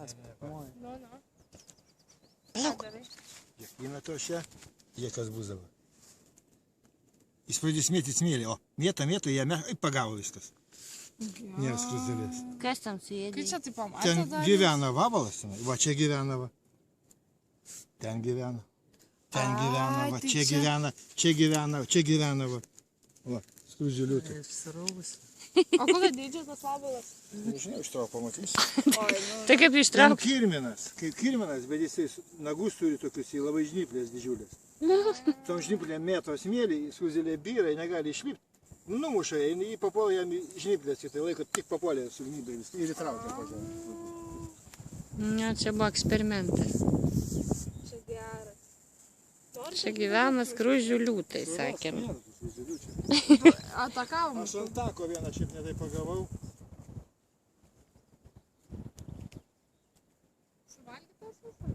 Jas, oi. Nu. Palauk. Ką darai? Jie įmeta šią, jie kas bus dabar. Jis pradės mėtyti smėlį, o mėta, jame pagavo viskas. Nėra skruzdėlės. Kas ten Kai suėdė? čia taip pamatė Ten dar? gyvena vabalas, va čia gyvena, va. Ten gyvena. Ten gyvena, Ai, va, tai čia čia- gyvena, čia gyvena, va. Va, skruzdėliutai. Išsiraubusi. O kokia dydžio tas vabalas? Nežinau, iš to pamatysi. Oi, nu. Tai kaip Ten ištrauk? kirminas, kaip kirminas, bet jisai nagus turi tokius, jį labai žnyplės didžiulės. Tom žnyplėm mėto smėlį, skruzdėlė byra, jie negali išlipti. Numuša, jį papuola jam į žnyplės, tai laiko tik papuolė su žnyplėmis ir įtraukia pažiūrėjau. Ne, čia buvo eksperimentas. Čia geras. Nors Čia gyvena skruzdžių liūtai, sakėm. atakavom. Aš ant tako vieną šiaip netai pagavau. Suvalgytas visas?